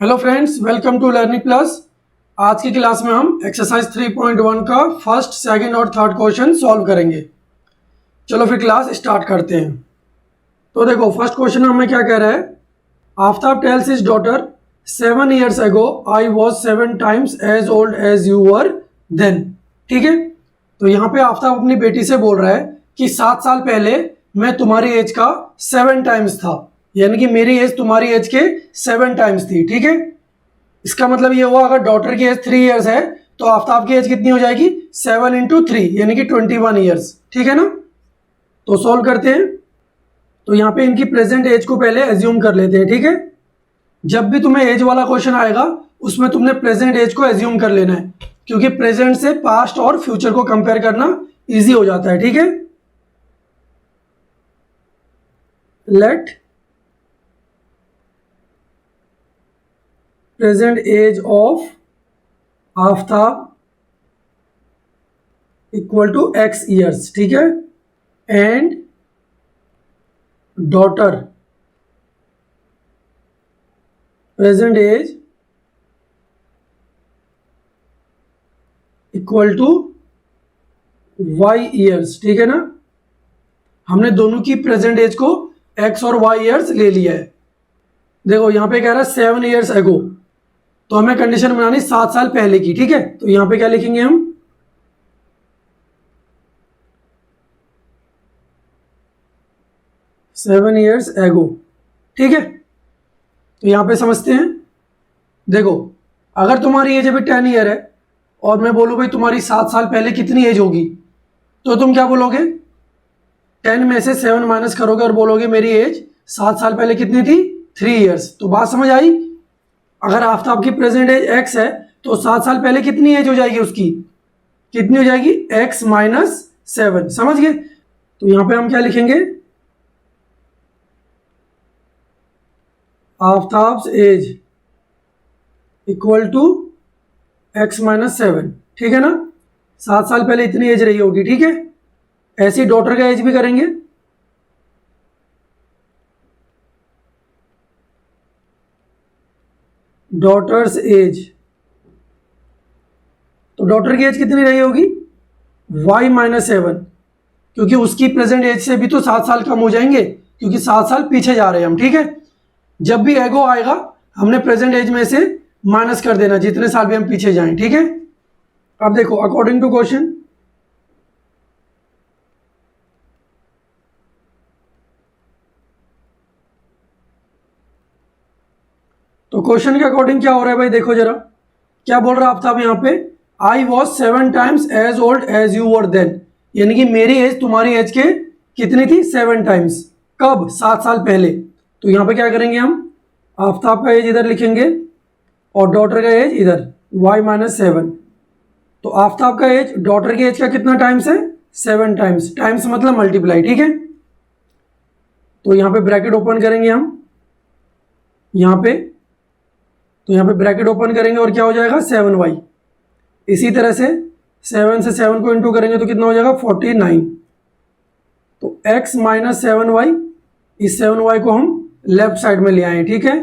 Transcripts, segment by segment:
Hello friends, welcome to learning plus. आज की class में हम एक्सरसाइज 3.1 का फर्स्ट, सेकंड और थर्ड क्वेश्चन सॉल्व करेंगे। चलो फिर क्लास स्टार्ट करते हैं। तो देखो, फर्स्ट क्वेश्चन में हमें क्या कह रहा है। Aftab tells his daughter 7 years ago I was 7 times as old as you were then. ठीक है, तो यहाँ पे आफ्ताब अपनी बेटी से बोल रहा है कि 7 साल पहले मैं तुम्हारी एज का 7 times था, यानी कि मेरी एज तुम्हारी एज के 7 times थी। ठीक है, इसका मतलब ये हुआ, अगर डॉटर की एज 3 years है तो आफ्ताब की एज कितनी हो जाएगी, 7 into 3 यानी कि 21 years। ठीक है ना, तो सॉल्व करते हैं। तो यहाँ पे इनकी प्रेजेंट एज को पहले एज्यूम कर लेते हैं। ठीक है, जब भी तुम्हें एज वाला क्वेश्चन आएगा उसमें तुमने प्रेजेंट एज को एज्यूम कर लेना है, क्योंकि प्रेजेंट से पास्ट और फ्यूचर को कंपेयर करना इजी हो जाता है। ठीक है, let present age of Aftab equal to x years। ठीक है, and daughter present age equal to y years। ठीक है ना, हमने दोनों की प्रेजेंट एज को x और y years ले लिया है। देखो यहाँ पे कह रहा है 7 years ago, तो हमें कंडीशन बनानी 7 साल पहले की। ठीक है, तो यहां पे क्या लिखेंगे हम, सेवन ईयर्स एगो। ठीक है, तो यहां पे समझते हैं। देखो, अगर तुम्हारी एज अभी 10 year है और मैं बोलूं भाई तुम्हारी 7 साल पहले कितनी एज होगी, तो तुम क्या बोलोगे, 10 में से 7 माइनस करोगे और बोलोगे मेरी एज 7 साल पहले कितनी थी, 3 years। तो बात समझ आई। अगर आफ्ताब की प्रेजेंट एज x है तो 7 साल पहले कितनी एज हो जाएगी उसकी, कितनी हो जाएगी, x माइनस 7। समझ गए। तो यहां पे हम क्या लिखेंगे, Aftab's age equal to x minus 7। ठीक है ना, 7 साल पहले इतनी एज रही होगी। ठीक है, ऐसी डॉटर का एज भी करेंगे। डॉटर्स एज, तो डॉटर की एज कितनी रही होगी, y माइनस 7, क्योंकि उसकी प्रेजेंट एज से भी तो 7 साल कम हो जाएंगे, क्योंकि 7 साल पीछे जा रहे हैं हम। ठीक है, जब भी एगो आएगा हमने प्रेजेंट एज में से माइनस कर देना जितने साल भी हम पीछे जाएं। ठीक है, अब देखो अकॉर्डिंग टू क्वेश्चन, तो क्वेश्चन के अकॉर्डिंग क्या हो रहा है भाई, देखो जरा क्या बोल रहा है आफ्ताब यहाँ पे, I was 7 times as old as you were then, यानी कि मेरी एज तुम्हारी एज के कितनी थी, 7 times। कब, 7 साल पहले। तो यहाँ पे क्या करेंगे हम, आफ्ताब का एज इधर लिखेंगे और डॉटर का एज इधर, y माइनस 7। तो आफ्ताब का एज डॉटर की एज का कितना टाइम्स है, 7 times। टाइम्स मतलब मल्टीप्लाई। ठीक है, तो यहाँ पे ब्रैकेट ओपन करेंगे हम, यहाँ पे, तो यहाँ पे ब्रैकेट ओपन करेंगे और क्या हो जाएगा, 7y। इसी तरह से 7 से 7 को इंटू करेंगे तो कितना हो जाएगा, 49। तो x माइनस 7y, इस 7y को हम लेफ्ट साइड में ले आए। ठीक है,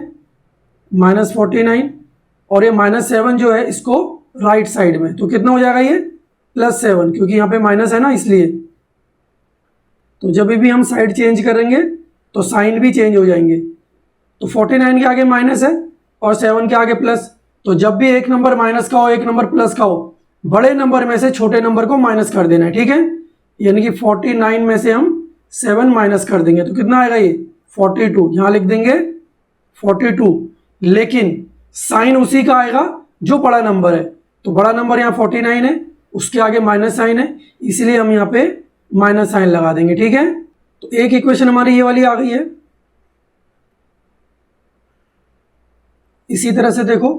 माइनस 49, और ये माइनस 7 जो है इसको राइट साइड में, तो कितना हो जाएगा ये, प्लस 7, क्योंकि यहाँ पे माइनस है ना इसलिए। तो जब भी हम साइड चेंज करेंगे तो साइन भी चेंज हो जाएंगे। तो 49 के आगे माइनस है और 7 के आगे प्लस, तो जब भी एक नंबर माइनस का हो एक नंबर प्लस का हो, बड़े नंबर में से छोटे नंबर को माइनस कर देना है। ठीक है, यानी कि 49 में से हम 7 माइनस कर देंगे तो कितना आएगा ये, 42। यहाँ लिख देंगे 42, लेकिन साइन उसी का आएगा जो बड़ा नंबर है। तो बड़ा नंबर यहाँ 49 है, उसके आगे माइनस साइन है, इसलिए हम यहाँ पे माइनस साइन लगा देंगे। ठीक है, तो एक इक्वेशन हमारी ये वाली आ गई है। इसी तरह से देखो,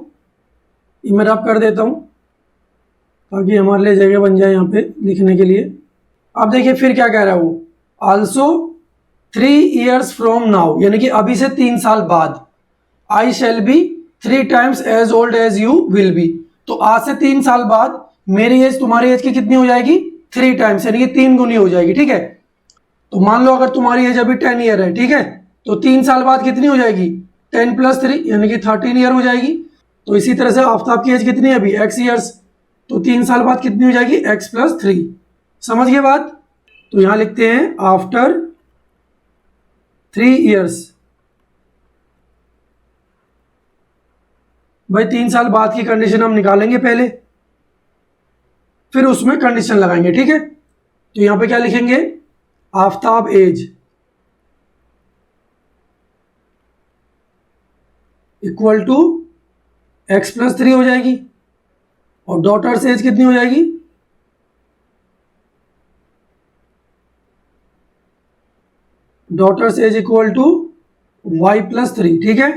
ये मैं रब कर देता हूं ताकि हमारे लिए जगह बन जाए यहाँ पे लिखने के लिए। अब देखिए फिर क्या कह रहा है वो, आल्सो 3 years फ्रॉम नाउ, यानी कि अभी से 3 साल बाद, I shall be 3 times as old as you will be. तो आज से 3 साल बाद मेरी एज तुम्हारी एज की कितनी हो जाएगी, 3 times, यानी कि 3 गुनी हो जाएगी। ठीक है, तो मान लो अगर तुम्हारी एज अभी 10 year है, ठीक है, तो 3 साल बाद कितनी हो जाएगी, 10 + 3 यानी कि 13 ईयर हो जाएगी। तो इसी तरह से आफ्ताब की एज कितनी है अभी, x ईयर्स, तो 3 साल बाद कितनी हो जाएगी, x + 3। समझ गए बात। तो यहां लिखते हैं आफ्टर 3 ईयर्स। भाई 3 साल बाद की कंडीशन हम निकालेंगे पहले, फिर उसमें कंडीशन लगाएंगे, ठीक है। तो यहां पे क्या लिखेंगे, Aftab age equal to x + 3 हो जाएगी, और डॉटर्स एज कितनी हो जाएगी, daughter's age equal to y + 3, ठीक है,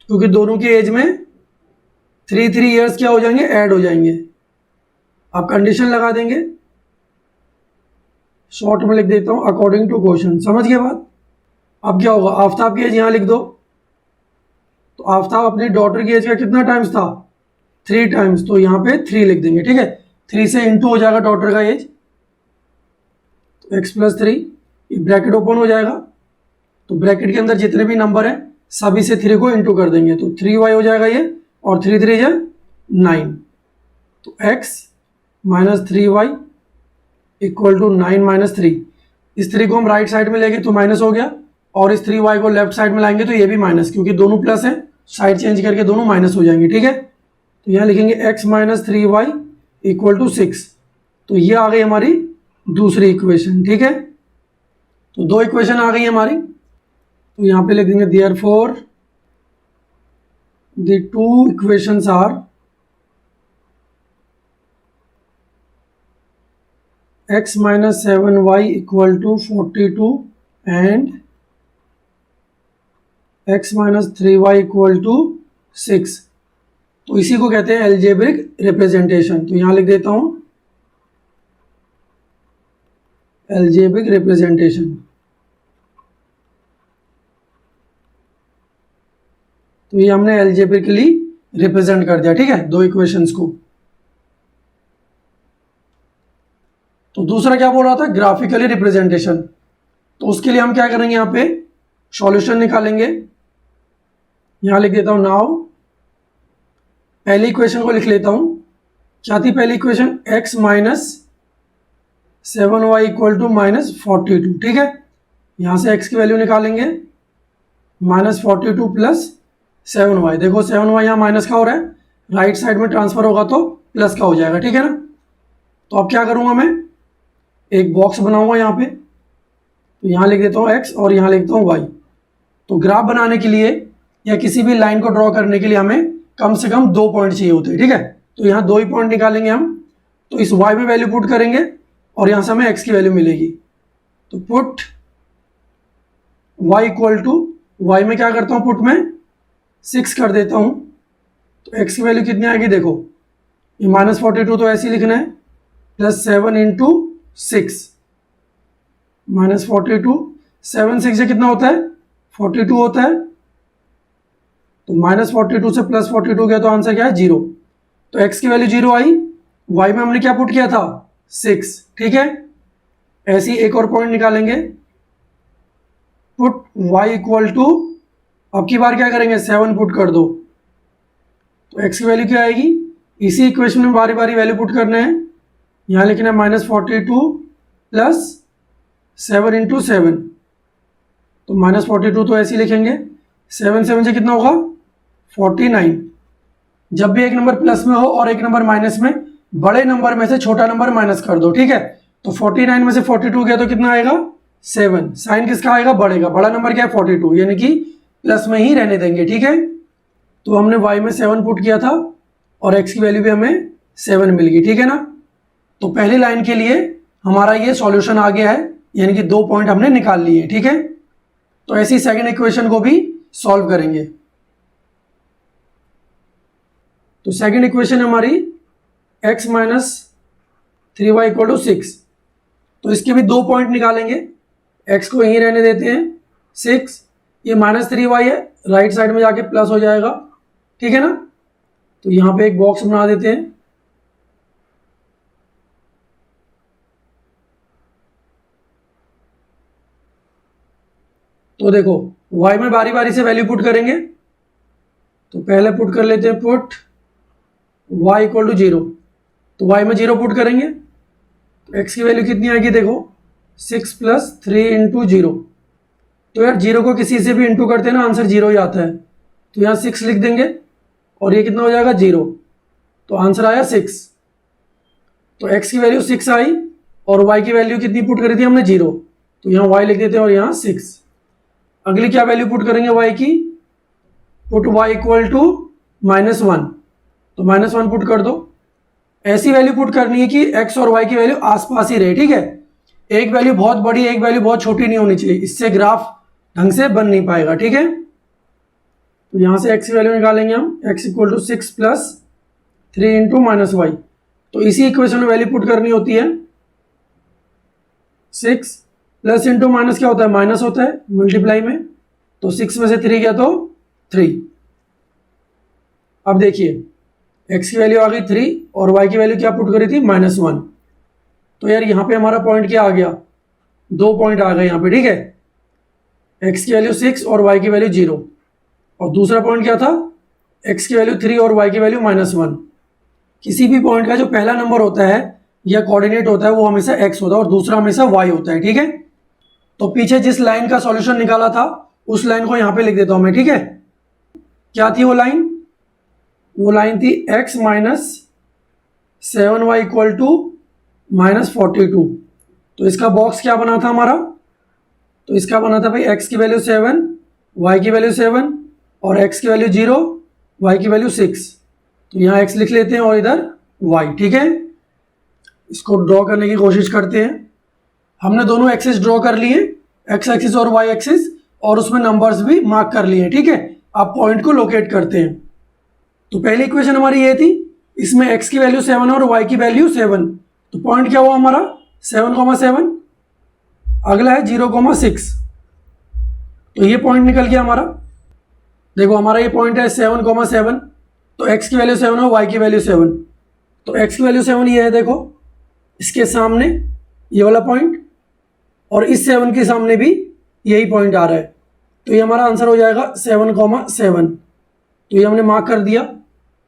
क्योंकि दोनों की एज में 3 ईयर्स क्या हो जाएंगे, ऐड हो जाएंगे। अब कंडीशन लगा देंगे, शॉर्ट में लिख देता हूं अकॉर्डिंग टू क्वेश्चन। समझ गए बात। अब क्या होगा, आफ्ताब की एज यहां लिख दो, तो आफ्ताब अपनी डॉटर की एज का कितना टाइम्स था, 3 टाइम्स, तो यहाँ पे 3 लिख देंगे, ठीक है। 3 से इंटू हो जाएगा डॉटर का एज, तो x + 3, ये ब्रैकेट ओपन हो जाएगा, तो ब्रैकेट के अंदर जितने भी नंबर हैं सभी से 3 को इंटू कर देंगे, तो 3y हो जाएगा ये, और 3 3 जा 9, तो x - 3y इक्वल टू 9 - 3। इस 3 को हम राइट साइड में लेंगे तो माइनस हो गया, और इस 3y को लेफ्ट साइड में लाएंगे तो ये भी माइनस, क्योंकि दोनों प्लस है, साइड चेंज करके दोनों माइनस हो जाएंगे, ठीक है। तो यहाँ लिखेंगे x - 3y इक्वल टू 6। तो ये आ गई हमारी दूसरी इक्वेशन, ठीक है। तो 2 इक्वेशन आ गई हमारी, तो यहाँ पे लिख देंगे therefore the 2 equations are x - 7y equal to 42 and x - 3y equal to 6। तो इसी को कहते हैं एल्जेब्रिक रिप्रेजेंटेशन। तो यहां लिख देता हूं एल्जेब्रिक रिप्रेजेंटेशन। तो ये हमने एल्जेब्रिकली रिप्रेजेंट कर दिया, ठीक है, 2 इक्वेशंस को। तो दूसरा क्या बोल रहा था, ग्राफिकली रिप्रेजेंटेशन। तो उसके लिए हम क्या करेंगे, यहाँ पे सॉल्यूशन निकालेंगे। यहां लिख देता हूं नाउ, पहली इक्वेशन को लिख लेता हूं। क्या थी पहली equation, x - 7y equal to -42, ठीक है। यहां से x की वैल्यू निकालेंगे, -42 + 7y। देखो 7y यहाँ माइनस का हो रहा है, राइट साइड में ट्रांसफर होगा तो प्लस का हो जाएगा, ठीक है ना। तो अब क्या करूंगा, मैं एक बॉक्स बनाऊंगा यहाँ पे, तो यहाँ लिख देता हूँ x और यहाँ लिखता हूँ y। तो ग्राफ बनाने के लिए या किसी भी लाइन को ड्रॉ करने के लिए हमें कम से कम 2 पॉइंट चाहिए होते हैं, ठीक है। तो यहाँ 2 ही पॉइंट निकालेंगे हम। तो इस y में वैल्यू पुट करेंगे और यहाँ से हमें x की वैल्यू मिलेगी। तो put y equal to, y में क्या करता हूँ, पुट में 6 कर देता हूँ, तो x की वैल्यू कितनी आएगी, देखो ये -42 तो ऐसे ही लिखना है, +7 × 6 -42, 7 6 से कितना होता है, 42 होता है। तो -42 से +42 गया तो आंसर क्या है, 0। तो x की वैल्यू 0 आई, y में हमने क्या पुट किया था, 6, ठीक है। ऐसे ही एक और पॉइंट निकालेंगे, पुट y इक्वल टू, अब की बार क्या करेंगे, 7 पुट कर दो, तो x की वैल्यू क्या आएगी, इसी इक्वेशन में बारी बारी वैल्यू पुट करना है। यहाँ लिखना है -42 + 7 × 7, तो -42 तो ऐसे ही लिखेंगे, 7 7 से कितना होगा, 49। जब भी एक नंबर प्लस में हो और एक नंबर माइनस में, बड़े नंबर में से छोटा नंबर माइनस कर दो, ठीक है। तो 49 में से 42 गया तो कितना आएगा, 7। साइन किसका आएगा, बड़े का, बड़ा नंबर क्या है 42, यानी कि प्लस में ही रहने देंगे, ठीक है। तो हमने y में 7 पुट किया था और x की वैल्यू भी हमें 7 मिल गई, ठीक है ना। तो पहली लाइन के लिए हमारा ये सॉल्यूशन आ गया है, यानी कि 2 पॉइंट हमने निकाल लिए, ठीक है। तो ऐसी सेकंड इक्वेशन को भी सॉल्व करेंगे। तो सेकंड इक्वेशन हमारी x - 3y = 6। तो इसके भी 2 पॉइंट निकालेंगे, x को यहीं रहने देते हैं 6, ये -3y है, राइट साइड में जाके प्लस हो जाएगा, ठीक है ना। तो यहाँ पे एक बॉक्स बना देते हैं, तो देखो y में बारी बारी से वैल्यू पुट करेंगे। तो पहले पुट कर लेते हैं, पुट y इक्वल टू 0। तो y में 0 पुट करेंगे तो x की वैल्यू कितनी आएगी, देखो 6 प्लस 3 इंटू 0। तो यार 0 को किसी से भी इंटू करते हैं ना, आंसर 0 ही आता है। तो यहाँ 6 लिख देंगे और ये कितना हो जाएगा 0। तो आंसर आया 6। तो x की वैल्यू 6 आई और y की वैल्यू कितनी पुट करी थी हमने, 0। तो यहाँ y लिख देते हैं और यहाँ 6। अगली क्या वैल्यू पुट करेंगे y की, पुट y इक्वल टू -1। तो -1 पुट कर दो। ऐसी वैल्यू पुट करनी है कि x और y की वैल्यू आसपास ही रहे, ठीक है। एक वैल्यू बहुत बड़ी एक वैल्यू बहुत छोटी नहीं होनी चाहिए, इससे ग्राफ ढंग से बन नहीं पाएगा, ठीक है। तो यहाँ से x की वैल्यू निकालेंगे हम, x equal to 6 plus 3 into -y। तो इसी इक्वेशन में वैल्यू पुट करनी होती है। 6 प्लस इंटू माइनस क्या होता है, माइनस होता है मल्टीप्लाई में। तो 6 में से 3 गया तो 3। अब देखिए x की वैल्यू आ गई 3 और y की वैल्यू क्या पुट करी थी, -1। तो यार यहाँ पे हमारा पॉइंट क्या आ गया, 2 पॉइंट आ गए यहाँ पे, ठीक है। x की वैल्यू 6 और y की वैल्यू 0। और दूसरा पॉइंट क्या था, x की वैल्यू 3 और y की वैल्यू -1। किसी भी पॉइंट का जो पहला नंबर होता है या कोऑर्डिनेट होता है वो हमेशा x होता है और दूसरा हमेशा y होता है, ठीक है। तो पीछे जिस लाइन का सॉल्यूशन निकाला था उस लाइन को यहाँ पे लिख देता हूँ मैं, ठीक है। क्या थी वो लाइन, वो लाइन थी x minus 7y equal to -42। तो इसका बॉक्स क्या बना था हमारा, तो इसका बना था भाई x की वैल्यू 7, y की वैल्यू 7 और x की वैल्यू 0, y की वैल्यू 6। तो यहाँ x लिख लेते हैं और इधर y, ठीक है। इसको ड्रॉ करने की कोशिश करते हैं। हमने दोनों एक्सिस ड्रॉ कर लिए, x एक्सिस और y एक्सिस, और उसमें नंबर्स भी मार्क कर लिए, ठीक है। अब पॉइंट को लोकेट करते हैं। तो पहली इक्वेशन हमारी ये थी, इसमें x की वैल्यू 7 और y की वैल्यू 7। तो पॉइंट क्या हुआ हमारा 7,7। अगला है 0,6। तो ये पॉइंट निकल गया हमारा। देखो हमारा ये पॉइंट है 7,7। तो x की वैल्यू 7 और y की वैल्यू 7। तो x की वैल्यू 7 ये है, देखो इसके सामने ये वाला पॉइंट और इस 7 के सामने भी यही पॉइंट आ रहा है। तो ये हमारा आंसर हो जाएगा 7,7। तो ये हमने मार्क कर दिया।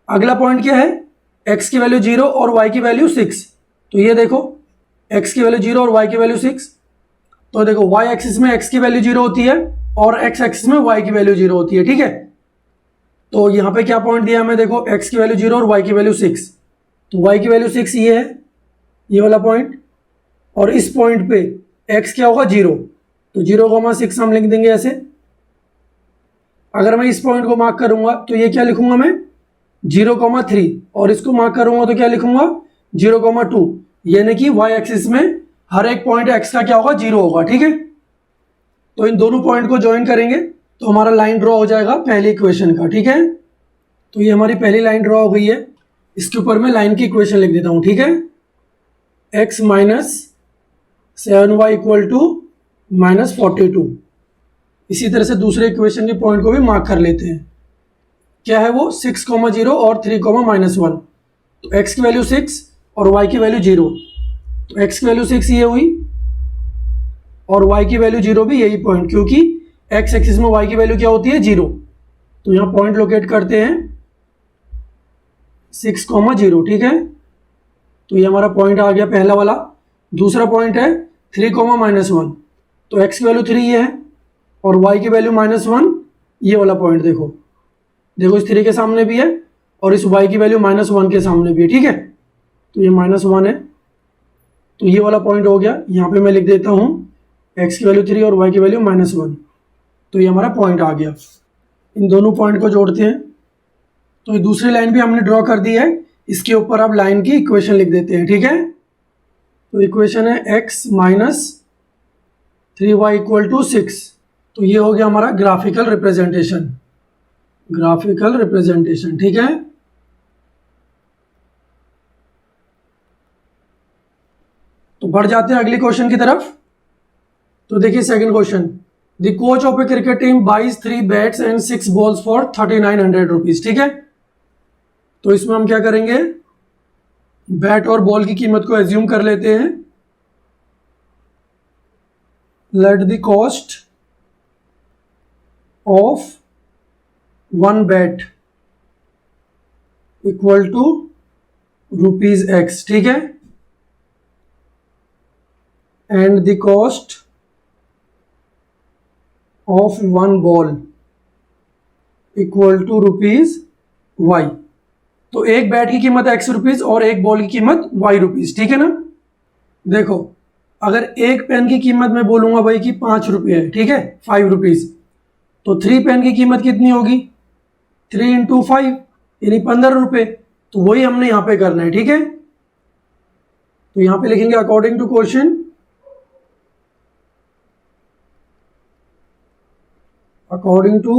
अगला पॉइंट क्या है, x की वैल्यू 0 और y की वैल्यू 6। तो ये देखो x की वैल्यू 0 और y की वैल्यू 6। तो देखो y एक्सिस में x की वैल्यू 0 होती है और x एक्सिस में y की वैल्यू 0 होती है, ठीक है। तो यहाँ पे क्या पॉइंट दिया हमें, देखो x की वैल्यू 0 और y की वैल्यू 6। तो y की वैल्यू 6 ये है, ये वाला पॉइंट। और इस पॉइंट पे x क्या होगा 0। तो 0,6 हम लिख देंगे ऐसे। अगर मैं इस पॉइंट को मार्क करूंगा तो ये क्या लिखूंगा मैं 0,3 और इसको मार्क करूंगा तो क्या लिखूंगा 0,2। यानी कि y एक्सिस में हर एक पॉइंट x का क्या होगा 0 होगा, ठीक है। तो इन दोनों पॉइंट को ज्वाइन करेंगे तो हमारा लाइन ड्रॉ हो जाएगा पहली इक्वेशन का, ठीक है। तो ये हमारी पहली लाइन ड्रॉ हो गई है। इसके ऊपर मैं लाइन की इक्वेशन लिख देता हूँ, ठीक है। x minus 7y equal to -42। इसी तरह से दूसरे इक्वेशन के पॉइंट को भी मार्क कर लेते हैं। क्या है वो 6,0 और 3,-1। तो x की वैल्यू 6 और y की वैल्यू 0। तो x की वैल्यू 6 ये हुई और y की वैल्यू 0 भी यही पॉइंट, क्योंकि x एक्सिस में y की वैल्यू क्या होती है 0। तो यहाँ पॉइंट लोकेट करते हैं 6,0, ठीक है। तो ये हमारा पॉइंट आ गया पहला वाला। दूसरा पॉइंट है 3,-1। तो x की वैल्यू 3 ये है और y की वैल्यू -1, ये वाला पॉइंट देखो इस 3 के सामने भी है और इस y की वैल्यू -1 के सामने भी है, ठीक है। तो ये -1 है। तो ये वाला पॉइंट हो गया। यहाँ पे मैं लिख देता हूँ x की वैल्यू 3 और y की वैल्यू -1। तो ये हमारा पॉइंट आ गया। इन दोनों पॉइंट को जोड़ते हैं। तो ये दूसरी लाइन भी हमने ड्रॉ कर दी है। इसके ऊपर आप लाइन की इक्वेशन लिख देते हैं, ठीक है। तो इक्वेशन है x minus 3y equal to 6। तो ये हो गया हमारा ग्राफिकल रिप्रेजेंटेशन, ठीक है। तो बढ़ जाते हैं अगले क्वेश्चन की तरफ। तो देखिए second question, the coach of a cricket team buys 3 bats and 6 balls for 3,900 rupees, ठीक है। तो इसमें हम क्या करेंगे, बैट और बॉल की कीमत को एज्यूम कर लेते हैं। Let the cost of one bat equal to ₹X, ठीक है, and the cost of one ball equal to ₹Y। तो एक बैट की कीमत ₹X और एक बॉल की कीमत ₹Y, ठीक है ना। देखो अगर एक पेन की कीमत मैं बोलूंगा भाई कि ₹5 है, ठीक है, ₹5, तो 3 पेन की कीमत कितनी होगी, 3 × 5 यानी ₹15। तो वही हमने यहाँ पे करना है, ठीक है। तो यहाँ पे लिखेंगे अकॉर्डिंग टू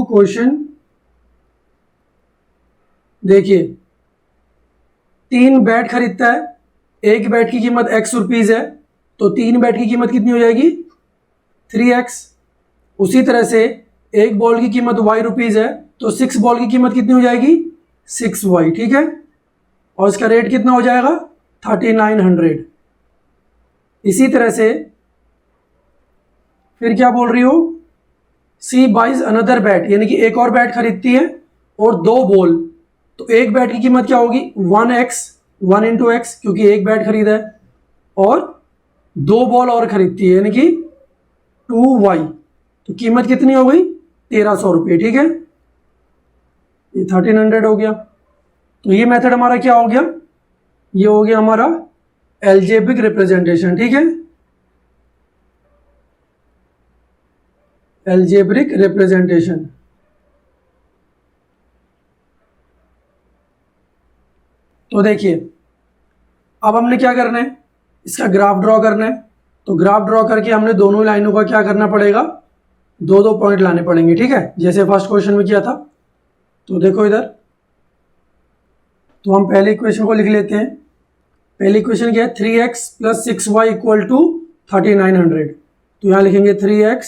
क्वेश्चन, देखिए 3 बैट खरीदता है, एक बैट की कीमत ₹X है, तो 3 बैट की कीमत कितनी हो जाएगी, 3X। उसी तरह से एक बॉल की कीमत ₹Y है, तो 6 बॉल की कीमत कितनी हो जाएगी, 6Y, ठीक है, और इसका रेट कितना हो जाएगा, 3900। इसी तरह से फिर क्या बोल रही हो, सी बाइज अनदर बैट, यानी कि एक और बैट खरीदती है और 2 बॉल, तो एक बैट की कीमत क्या होगी, 1X, 1 × X, क्योंकि एक बैट खरीदा है, और 2 बॉल और खरीदती है यानी कि 2Y, तो कीमत कितनी हो गई, ₹1300, ठीक है, ये 1300 हो गया। तो ये मेथड हमारा क्या हो गया, ये हो गया हमारा एल्जेब्रिक रिप्रेजेंटेशन, ठीक है, एल्जेब्रिक रिप्रेजेंटेशन। तो देखिए अब हमने क्या करना है, इसका ग्राफ ड्रॉ करना है। तो ग्राफ ड्रॉ करके हमने दोनों लाइनों का क्या करना पड़ेगा, 2-2 पॉइंट लाने पड़ेंगे, ठीक है, जैसे फर्स्ट क्वेश्चन में किया था। तो देखो इधर, तो हम पहले इक्वेशन को लिख लेते हैं। पहली इक्वेशन क्या है, 3X + 6Y = 3900। तो यहाँ लिखेंगे 3X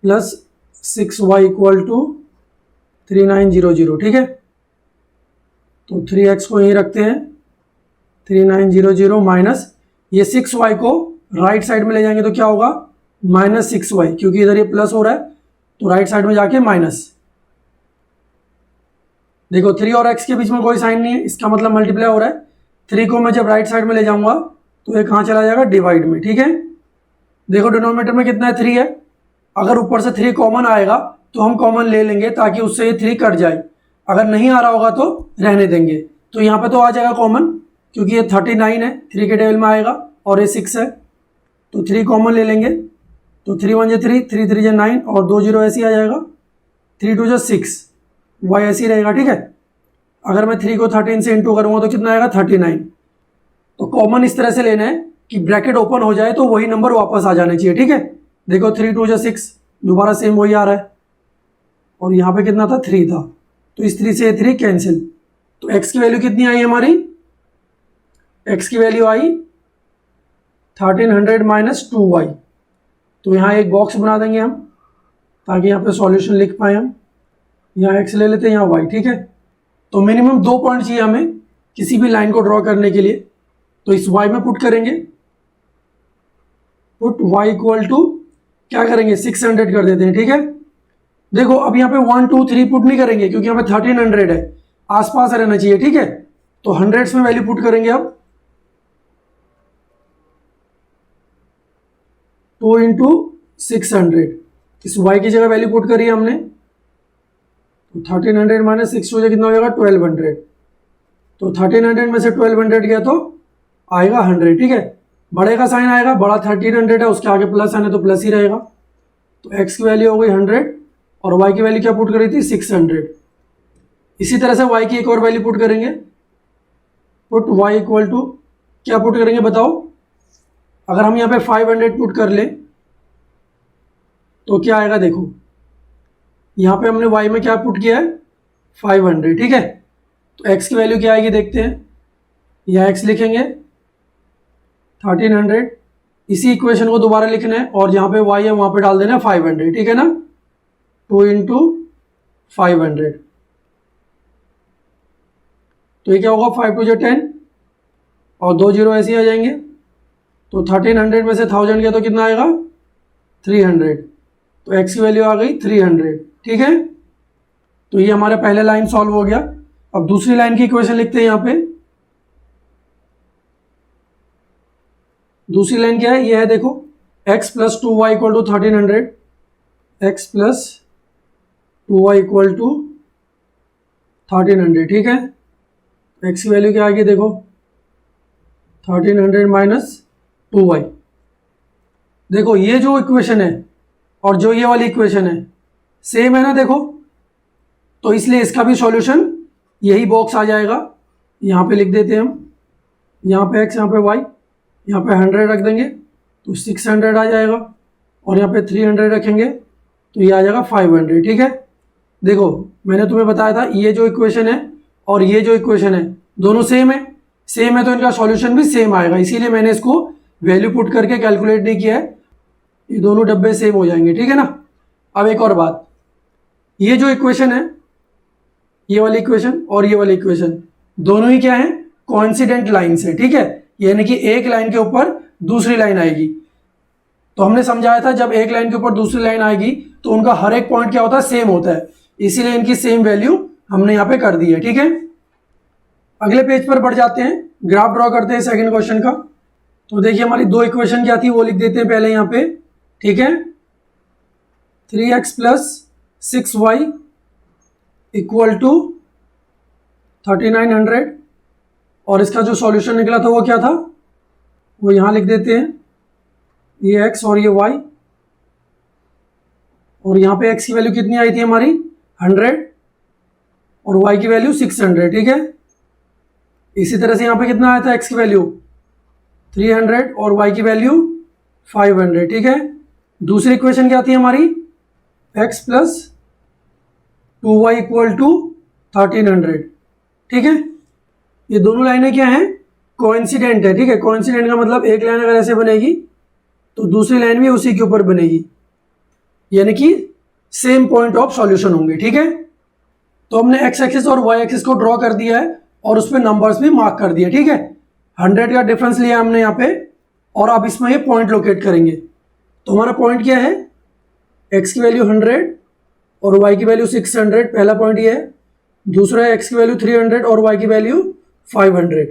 + 6Y = 3900, ठीक है। तो 3X को यहीं रखते हैं, 3900 माइनस ये 6Y को राइट साइड में ले जाएंगे तो क्या होगा, -6Y, क्योंकि इधर ये प्लस हो रहा है तो राइट साइड में जाके माइनस। देखो 3 और x के बीच में कोई साइन नहीं है, इसका मतलब मल्टीप्लाई हो रहा है। 3 को मैं जब राइट साइड में ले जाऊंगा तो ये कहाँ चला जाएगा, डिवाइड में, ठीक है। देखो डिनोमिनेटर में कितना है, 3 है, अगर ऊपर से 3 कॉमन आएगा तो हम कॉमन ले लेंगे ताकि उससे ये 3 कट जाए, अगर नहीं आ रहा होगा तो रहने देंगे। तो यहाँ पे तो आ जाएगा कॉमन, क्योंकि ये 39 है, 3 के टेबल में आएगा, और ये 6 है, तो 3 कॉमन ले लेंगे। तो 3 × 1 = 3, 3 × 3 = 9, और 2 0 ऐसे ही आ जाएगा, 3 × 2 = 6, y ऐसे ही रहेगा, ठीक है। अगर मैं 3 को 13 से इंटू करूँगा तो कितना आएगा, 39। तो कॉमन इस तरह से लेना है कि ब्रैकेट ओपन हो जाए तो वही नंबर वापस आ जाने चाहिए, ठीक है। देखो 3 × 2 = 6, दोबारा सेम वही आ रहा है, और यहाँ पे कितना था, 3 था, तो इस 3 से 3 कैंसिल। तो x की वैल्यू कितनी आई हमारी, x की वैल्यू आई 1300 - 2y। तो यहाँ एक बॉक्स बना देंगे हम ताकि यहाँ पे सॉल्यूशन लिख पाए हम। यहाँ x ले लेते हैं, यहाँ y, ठीक है। तो मिनिमम 2 पॉइंट चाहिए हमें किसी भी लाइन को ड्रॉ करने के लिए, तो इस y में पुट करेंगे, पुट y = क्या करेंगे, 600 कर देते हैं, ठीक है। देखो अब यहाँ पे 1 2 3 पुट नहीं करेंगे क्योंकि यहाँ पे 1300 है, आसपास रहना चाहिए, ठीक है। तो हंड्रेड्स में वैल्यू पुट करेंगे अब, 2 × 600, इस y की जगह वैल्यू पुट करी है हमने, तो 1300 - 6 हो जाए कितना हो जाएगा, 1200। तो 1300 में से 1200 गया तो आएगा 100, ठीक है। बड़े का साइन आएगा, बड़ा 1300 है, उसके आगे प्लस आने तो प्लस ही रहेगा। तो x की वैल्यू हो गई 100 और y की वैल्यू क्या पुट करी थी, 600। इसी तरह से y की एक और वैल्यू पुट करेंगे, पुट y = क्या पुट करेंगे बताओ। अगर हम यहाँ पे 500 पुट कर ले तो क्या आएगा, देखो यहाँ पे हमने y में क्या पुट किया है, 500, ठीक है। तो x की वैल्यू क्या आएगी देखते हैं, यहाँ x लिखेंगे 1300, इसी इक्वेशन को दोबारा लिखना है और जहाँ पे y है वहाँ पे डाल देना है 500, ठीक है ना। 2 × 500, तो ये क्या होगा, 5 × 2 = 10 और 2 0 ऐसे ही आ जाएंगे। तो 1300 में से 1000 गया तो कितना आएगा, 300। तो x की वैल्यू आ गई 300, ठीक है। तो ये हमारा पहला लाइन सॉल्व हो गया। अब दूसरी लाइन की इक्वेशन लिखते हैं यहाँ पे। दूसरी लाइन क्या है, ये है देखो, x plus 2y equal to 1300, x plus 2y equal to 1300, ठीक है। x की वैल्यू क्या आ गई देखो, 1300 माइनस 2y। देखो ये जो इक्वेशन है और जो ये वाली इक्वेशन है सेम है ना, देखो, तो इसलिए इसका भी सॉल्यूशन यही बॉक्स आ जाएगा। यहाँ पे लिख देते हैं हम, यहाँ पे x, यहाँ पे y, यहाँ पे 100 रख देंगे तो 600 आ जाएगा, और यहाँ पे 300 रखेंगे तो ये आ जाएगा 500, ठीक है। देखो मैंने तुम्हें बताया था ये जो इक्वेशन है और ये जो इक्वेशन है दोनों सेम है, सेम है तो इनका सॉल्यूशन भी सेम आएगा, इसीलिए मैंने इसको वैल्यू पुट करके कैलकुलेट नहीं किया है, ये दोनों डब्बे सेम हो जाएंगे, ठीक है ना। अब एक और बात, ये जो इक्वेशन है, ये वाली इक्वेशन और ये वाली इक्वेशन दोनों ही क्या है, कोइंसिडेंट लाइन्स है, ठीक है। यानी कि एक लाइन के ऊपर दूसरी लाइन आएगी। तो हमने समझाया था जब एक लाइन के ऊपर दूसरी लाइन आएगी तो उनका हर एक पॉइंट क्या होता है, सेम होता है, इसीलिए इनकी सेम वैल्यू हमने यहाँ पे कर दी है, ठीक है। अगले पेज पर बढ़ जाते हैं, ग्राफ ड्रॉ करते हैं सेकंड क्वेश्चन का। तो देखिए हमारी दो इक्वेशन क्या थी वो लिख देते हैं पहले यहाँ पे, ठीक है। 3x plus 6y equal to 3900, और इसका जो सॉल्यूशन निकला था वो क्या था, वो यहाँ लिख देते हैं, ये x और ये y, और यहाँ पे x की वैल्यू कितनी आई थी हमारी 100 और y की वैल्यू 600, ठीक है। इसी तरह से यहाँ पे कितना आया था, x की वैल्यू 300 और y की वैल्यू 500, ठीक है। दूसरी इक्वेशन क्या थी हमारी, x plus 2y equal to 1300, ठीक है। ये दोनों लाइनें क्या हैं, कोइंसिडेंट है, ठीक है। कोइंसिडेंट का मतलब एक लाइन अगर ऐसे बनेगी तो दूसरी लाइन भी उसी के ऊपर बनेगी, यानी कि सेम पॉइंट ऑफ सॉल्यूशन होंगे, ठीक है। तो हमने x एक्सिस और y एक्सिस को ड्रॉ कर दिया है और उस पर नंबर्स भी मार्क कर दिया, ठीक है। 100 का डिफरेंस लिया हमने यहाँ पे, और अब इसमें ये पॉइंट लोकेट करेंगे। तो हमारा पॉइंट क्या है, x की वैल्यू 100 और y की वैल्यू 600, पहला पॉइंट ये है। दूसरा है x की वैल्यू 300 और y की वैल्यू 500।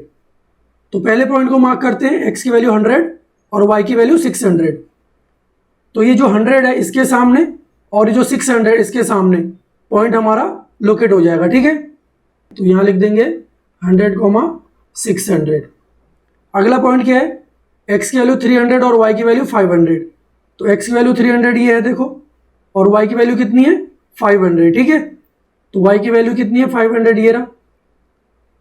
तो पहले पॉइंट को मार्क करते हैं, x की वैल्यू 100 और y की वैल्यू 600। तो ये जो 100 है इसके सामने और ये जो 600 इसके सामने पॉइंट हमारा लोकेट हो जाएगा, ठीक है। तो यहाँ लिख देंगे 100, 600। अगला पॉइंट क्या है, x की वैल्यू 300 और y की वैल्यू 500। तो x की वैल्यू 300 ये है देखो, और y की वैल्यू कितनी है 500, ठीक है। तो y की वैल्यू कितनी है 500 ये रहा।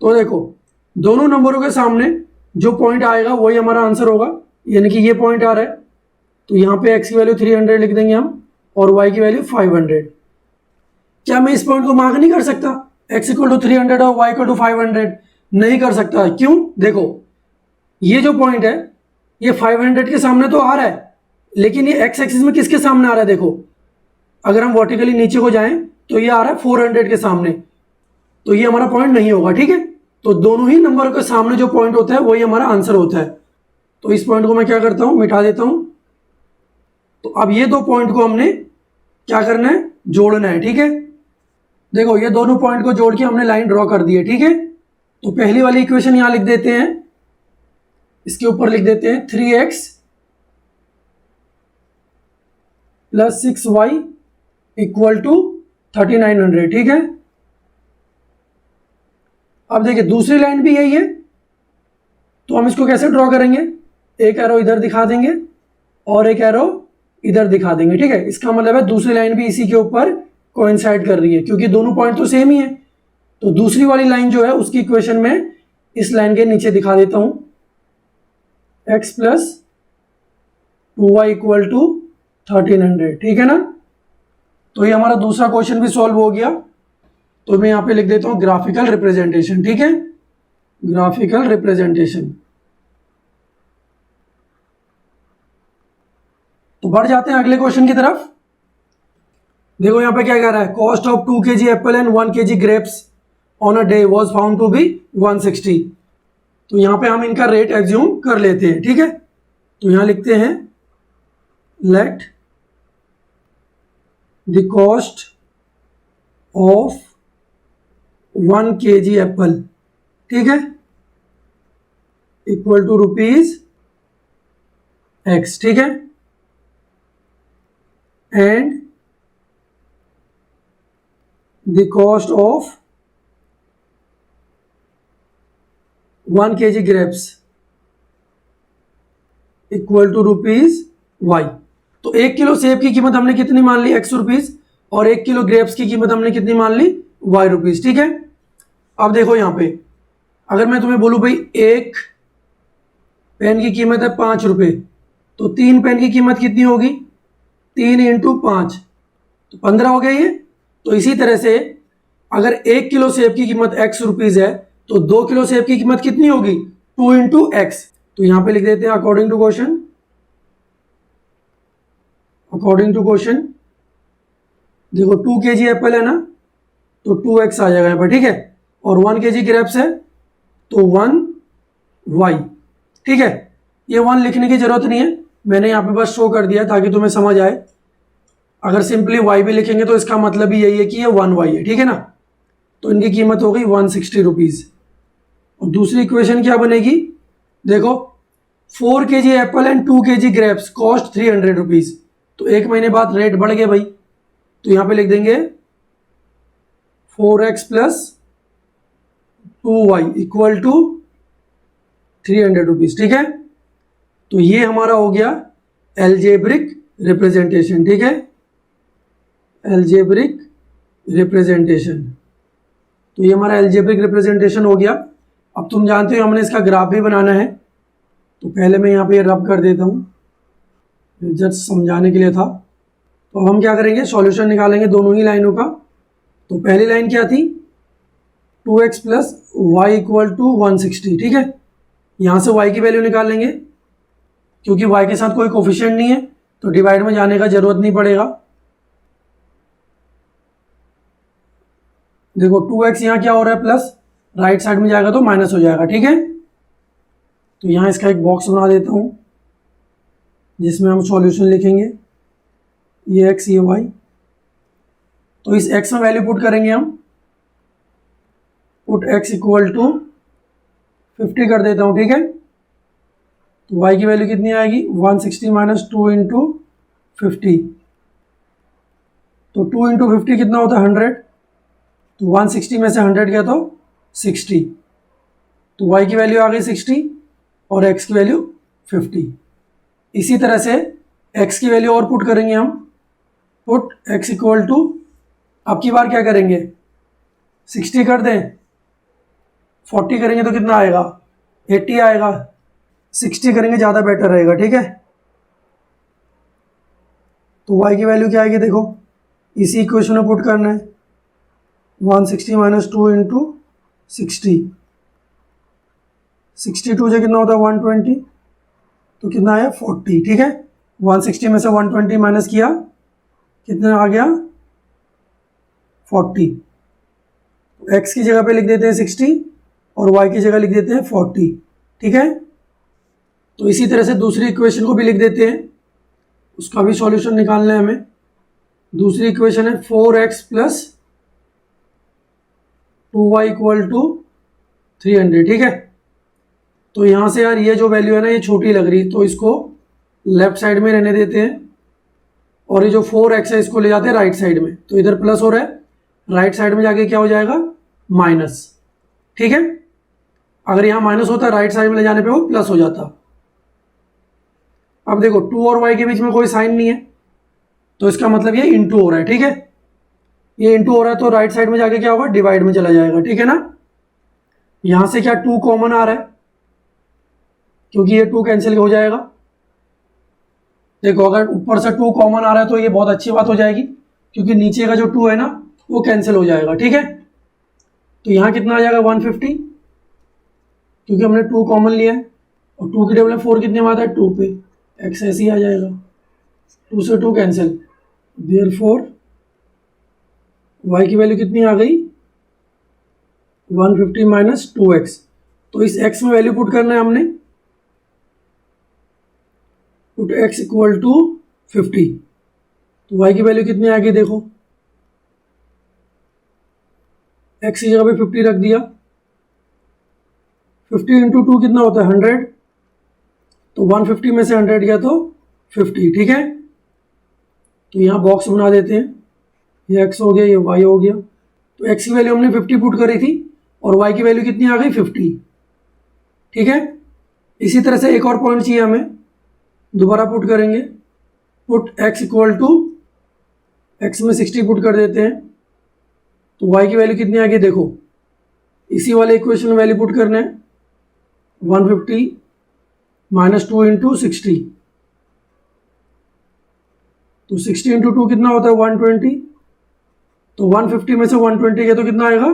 तो देखो दोनों नंबरों के सामने जो पॉइंट आएगा वही हमारा आंसर होगा, यानी कि ये पॉइंट आ रहा है तो यहाँ पे x की वैल्यू 300 लिख देंगे हम और y की वैल्यू 500। क्या मैं इस पॉइंट को मार्क नहीं कर सकता, x इक्वल टू 300 और y इक्वल टू 500? नहीं कर सकता, क्यों, देखो ये जो पॉइंट है ये 500 के सामने तो आ रहा है, लेकिन ये x एक्सिस में किसके सामने आ रहा है, देखो अगर हम वर्टिकली नीचे को जाएं तो ये आ रहा है 400 के सामने, तो ये हमारा पॉइंट नहीं होगा, ठीक है। तो दोनों ही नंबर के सामने जो पॉइंट होता है वही हमारा आंसर होता है। तो इस पॉइंट को मैं क्या करता हूं, मिटा देता हूं। तो अब ये दो पॉइंट को हमने क्या करना है, जोड़ना है, ठीक है। देखो ये दोनों पॉइंट को जोड़ के हमने लाइन ड्रॉ कर दी है, ठीक है। तो पहली वाली इक्वेशन यहां लिख देते हैं, इसके ऊपर लिख देते हैं 3x plus 6y equal to 3900, ठीक है। अब देखिए दूसरी लाइन भी यही है, तो हम इसको कैसे ड्रॉ करेंगे, एक एरो इधर दिखा देंगे और एक एरो इधर दिखा देंगे, ठीक है। इसका मतलब है दूसरी लाइन भी इसी के ऊपर कोइंसाइड कर रही है, क्योंकि दोनों पॉइंट तो सेम ही है। तो दूसरी वाली लाइन जो है उसकी इक्वेशन में इस लाइन के नीचे दिखा देता हूं, x plus 2y equal to 1300, ठीक है ना। तो ये हमारा दूसरा क्वेश्चन भी सॉल्व हो गया। तो मैं यहाँ पे लिख देता हूँ ग्राफिकल रिप्रेजेंटेशन, ठीक है, ग्राफिकल रिप्रेजेंटेशन। तो बढ़ जाते हैं अगले क्वेश्चन की तरफ। देखो यहाँ पे क्या कह रहा है, cost of 2 kg apple and 1 kg grapes on a day was found to be 160। तो यहाँ पे हम इनका रेट एज्यूम कर लेते हैं, ठीक है। तो यहाँ लिखते हैं let the cost of 1 kg apple, ठीक है, इक्वल टू ₹X, ठीक है, and the cost of 1 kg grapes equal to ₹Y। तो 1 किलो सेब की कीमत हमने कितनी मान ली, ₹X, और 1 किलो ग्रेप्स की कीमत हमने कितनी मान ली, ₹Y, ठीक है। अब देखो यहाँ पे अगर मैं तुम्हें बोलूँ भाई एक पेन की कीमत है ₹5, तो 3 पेन की कीमत कितनी होगी, 3 × 5 तो 15 हो गया ये। तो इसी तरह से अगर 1 किलो सेब की कीमत ₹X है तो 2 किलो सेब की कीमत कितनी होगी, 2 × X। तो यहाँ पे लिख देते हैं अकॉर्डिंग टू क्वेश्चन, देखो 2 kg एप्पल है ना तो 2X आ जाएगा यहाँ पर, ठीक है, और 1 kg ग्रेप्स है तो 1Y, ठीक है। ये 1 लिखने की जरूरत नहीं है, मैंने यहाँ पे बस शो कर दिया ताकि तुम्हें समझ आए। अगर सिंपली Y भी लिखेंगे तो इसका मतलब ही यही है कि ये 1Y है, ठीक है ना। तो इनकी कीमत हो गई ₹160। और दूसरी इक्वेशन क्या बनेगी, देखो 4 kg apple and 2 kg grapes cost ₹300। तो 1 महीने बाद रेट बढ़ गए भाई, तो यहाँ पे लिख देंगे 4X + 2Y इक्वल टू ₹300, ठीक है। तो ये हमारा हो गया एल्जेब्रिक रिप्रेजेंटेशन, ठीक है, एल्जेब्रिक रिप्रेजेंटेशन। तो ये हमारा एल्जेब्रिक रिप्रेजेंटेशन हो गया। अब तुम जानते हो हमने इसका ग्राफ भी बनाना है, तो पहले मैं यहाँ पे रब कर देता हूँ, जस्ट समझाने के लिए था। तो हम क्या करेंगे, सॉल्यूशन निकालेंगे दोनों ही लाइनों का। तो पहली लाइन क्या थी, 2X + Y इक्वल टू 160, ठीक है। यहाँ से Y की वैल्यू निकाल लेंगे, क्योंकि Y के साथ कोई कोफिशिएंट नहीं है तो डिवाइड में जाने का जरूरत नहीं पड़ेगा। देखो 2X यहाँ क्या हो रहा है प्लस, राइट साइड में जाएगा तो माइनस हो जाएगा, ठीक है। तो यहाँ इसका एक बॉक्स बना देता हूँ जिसमें हम सॉल्यूशन लिखेंगे, ये X ये Y। तो इस X में वैल्यू पुट करेंगे हम, पुट X इक्वल टू 50 कर देता हूँ, ठीक है। तो Y की वैल्यू कितनी आएगी, 160 - 2 × 50। तो 2 × 50 कितना होता है, 100। तो 160 में से 100 गया तो 60। तो Y की वैल्यू आ गई 60 और X की वैल्यू 50। इसी तरह से X की वैल्यू और पुट करेंगे हम, पुट X इक्वल टू, अब की बार क्या करेंगे, 60 कर दें, 40 करेंगे तो कितना आएगा, 80 आएगा। 60 करेंगे ज़्यादा बेटर रहेगा, ठीक है। तो Y की वैल्यू क्या आएगी, देखो इसी इक्वेशन में पुट करना है, 160 - 2 × 60। 62 से कितना होता है 120, तो कितना आया 40, ठीक है। 160 में से 120 माइनस किया, कितना आ गया 40। X की जगह पे लिख देते हैं 60 और Y की जगह लिख देते हैं 40, ठीक है। तो इसी तरह से दूसरी इक्वेशन को भी लिख देते हैं, उसका भी सॉल्यूशन निकालना है हमें। दूसरी इक्वेशन है 4X + 2Y इक्वल टू 300, ठीक है। तो यहाँ से यार ये जो वैल्यू है ना ये छोटी लग रही, तो इसको लेफ्ट साइड में रहने देते हैं, और ये जो 4X है इसको ले जाते हैं राइट साइड में। तो इधर प्लस हो रहा है, राइट साइड में जाके क्या हो जाएगा, माइनस, ठीक है। अगर यहाँ माइनस होता राइट साइड में ले जाने पे वो प्लस हो जाता। अब देखो 2 और Y के बीच में कोई साइन नहीं है, तो इसका मतलब ये इंटू हो रहा है, ठीक है। ये इंटू हो रहा है तो राइट साइड में जाके क्या होगा, डिवाइड में चला जाएगा, ठीक है ना। यहां से क्या 2 कॉमन आ रहा है, क्योंकि ये 2 कैंसिल हो जाएगा। देखो अगर ऊपर से 2 कॉमन आ रहा है तो ये बहुत अच्छी बात हो जाएगी, क्योंकि नीचे का जो 2 है ना वो कैंसिल हो जाएगा, ठीक है। तो यहाँ कितना आ जाएगा 150, क्योंकि हमने 2 कॉमन लिया है, और 2 की टेबल में 4 कितने में आता है 2 पे, X ऐसे ही आ जाएगा, 2 से 2 कैंसिल, देयरफॉर Y की वैल्यू कितनी आ गई 150 - 2X। तो इस X में वैल्यू पुट करना है हमने, पुट X इक्वल टू 50। तो y की वैल्यू कितनी आ गई देखो, x की जगह पे 50 रख दिया, 50 इंटू 2 कितना होता है 100, तो 150 में से 100 गया तो 50, ठीक है। तो यहाँ बॉक्स बना देते हैं, ये x हो गया, ये y हो गया। तो x की वैल्यू हमने 50 पुट करी थी और y की वैल्यू कितनी आ गई 50, ठीक है। इसी तरह से एक और पॉइंट चाहिए हमें, दोबारा पुट करेंगे, put x equal to, x में 60 पुट कर देते हैं, तो y की वैल्यू कितनी आ गई देखो, इसी वाले इक्वेशन में वैल्यू पुट करना है, 150 माइनस 2 इंटू 60, तो 60 इंटू 2 कितना होता है 120, तो 150 में से 120 गया तो कितना आएगा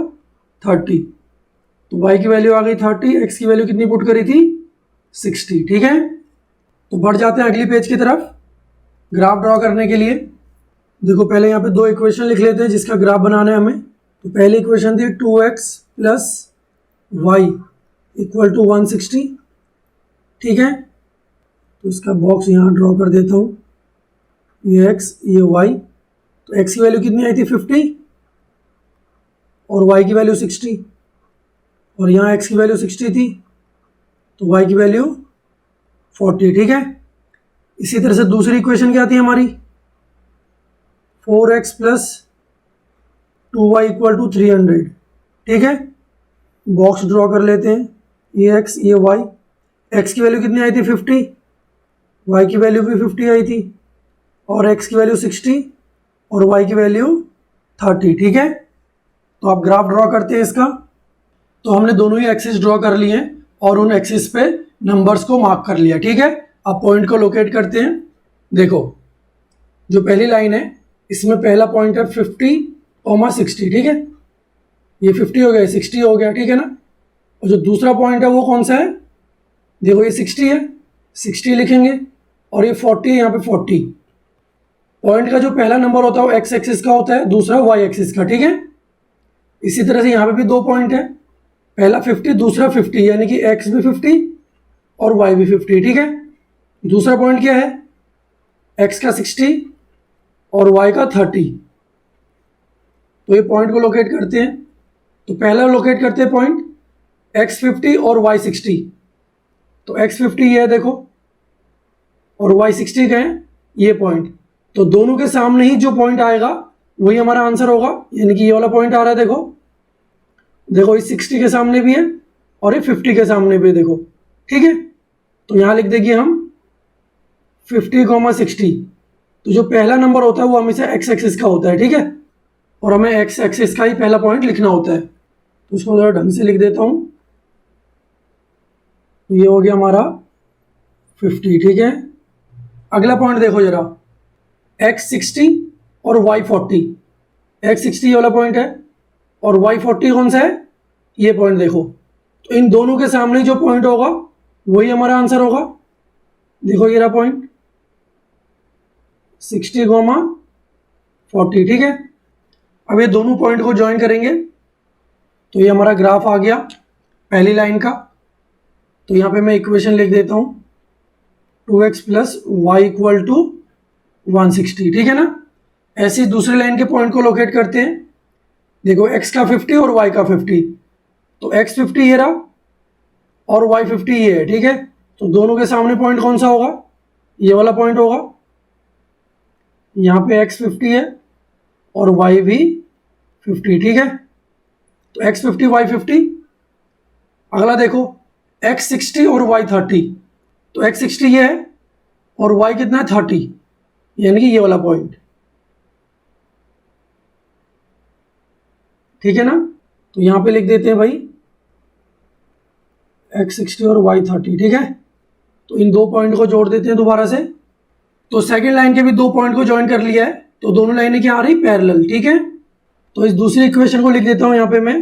30, तो y की वैल्यू आ गई 30, x की वैल्यू कितनी पुट करी थी 60, ठीक है। तो बढ़ जाते हैं अगली पेज की तरफ ग्राफ ड्रॉ करने के लिए। देखो पहले यहाँ पे दो इक्वेशन लिख लेते हैं जिसका ग्राफ बनाना है हमें। तो पहली इक्वेशन थी 2x plus Y equal to 160, ठीक है। तो इसका बॉक्स यहाँ ड्रॉ कर देता हूँ, ये x ये y, तो x की वैल्यू कितनी आई थी 50 और y की वैल्यू 60, और यहाँ x की वैल्यू 60 थी तो y की वैल्यू 40, ठीक है। इसी तरह से दूसरी इक्वेशन क्या थी हमारी, 4x plus 2y equal to 300, ठीक है। बॉक्स ड्रॉ कर लेते हैं, ये x ये y, x की वैल्यू कितनी आई थी 50, y की वैल्यू भी 50 आई थी, और x की वैल्यू 60 और y की वैल्यू 30, ठीक है। तो आप ग्राफ ड्रॉ करते हैं इसका। तो हमने दोनों ही एक्सिस ड्रॉ कर लिए हैं और उन एक्सिस पे नंबर्स को मार्क कर लिया, ठीक है। अब पॉइंट को लोकेट करते हैं। देखो जो पहली लाइन है इसमें पहला पॉइंट है 50, 60, ठीक है। ये 50 हो गया, 60 हो गया, ठीक है ना। और जो दूसरा पॉइंट है वो कौन सा है, देखो ये 60 है, 60 लिखेंगे, और ये 40 है, यहाँ पे 40। पॉइंट का जो पहला नंबर होता है वो एक्स एक्सिस का होता है, दूसरा वाई एक्सिस का, ठीक है। इसी तरह से यहाँ पे भी दो पॉइंट है, पहला 50 दूसरा 50, यानी कि एक्स भी 50 और वाई भी 50, ठीक है। दूसरा पॉइंट क्या है, एक्स का 60 और वाई का 30। तो ये पॉइंट को लोकेट करते हैं। तो पहला लोकेट करते हैं पॉइंट एक्स 50 और वाई 60। तो एक्स 50 ये है देखो, और वाई 60 का है ये पॉइंट। तो दोनों के सामने ही जो पॉइंट आएगा वही हमारा आंसर होगा, यानी कि ये वाला पॉइंट आ रहा है देखो, देखो ये 60 के सामने भी है और ये 50 के सामने भी है, देखो, ठीक है। तो यहाँ लिख देंगे हम 50, 60। तो जो पहला नंबर होता है वो हमेशा एक्स एक्सिस का होता है, ठीक है, और हमें एक्स एक्सिस का ही पहला पॉइंट लिखना होता है। तो उसको जरा ढंग से लिख देता हूँ। तो ये हो गया हमारा 50, ठीक है। अगला पॉइंट देखो जरा, एक्स 60 और वाई 40। एक्स 60 ये वाला पॉइंट है और वाई 40 कौन सा है, ये पॉइंट देखो। तो इन दोनों के सामने जो पॉइंट होगा वही हमारा आंसर होगा। देखो ये रहा पॉइंट 60, 40, ठीक है। अब ये दोनों पॉइंट को ज्वाइन करेंगे तो ये हमारा ग्राफ आ गया पहली लाइन का। तो यहाँ पे मैं इक्वेशन लिख देता हूँ, 2x plus Y equal to 160, ठीक है ना। ऐसे ही दूसरी लाइन के पॉइंट को लोकेट करते हैं। देखो x का 50 और y का 50, तो x 50 ये रहा और y 50 ये है, ठीक है। तो दोनों के सामने पॉइंट कौन सा होगा, ये वाला पॉइंट होगा। यहाँ पे x 50 है और y भी 50, ठीक है। तो x 50 y 50। अगला देखो x 60 और y 30। तो x 60 ये है और y कितना है 30, यानी कि ये वाला पॉइंट, ठीक है ना। तो यहाँ पे लिख देते हैं भाई x 60 और y 30, ठीक है। तो इन दो पॉइंट को जोड़ देते हैं दोबारा से। तो सेकंड लाइन के भी दो पॉइंट को ज्वाइन कर लिया है, तो दोनों लाइनें क्या आ रही, पैरेलल, ठीक है। तो इस दूसरी इक्वेशन को लिख देता हूँ यहाँ पे मैं,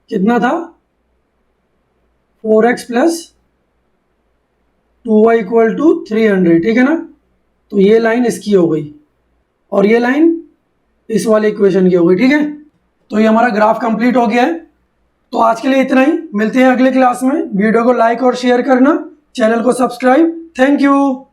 कितना था 4x plus 2y equal to 300, ठीक है ना। तो ये लाइन इसकी हो गई और ये लाइन इस वाले इक्वेशन की हो गई, ठीक है। तो ये हमारा ग्राफ कंप्लीट हो गया है। तो आज के लिए इतना ही, मिलते हैं अगले क्लास में। वीडियो को लाइक और शेयर करना, चैनल को सब्सक्राइब। Thank you.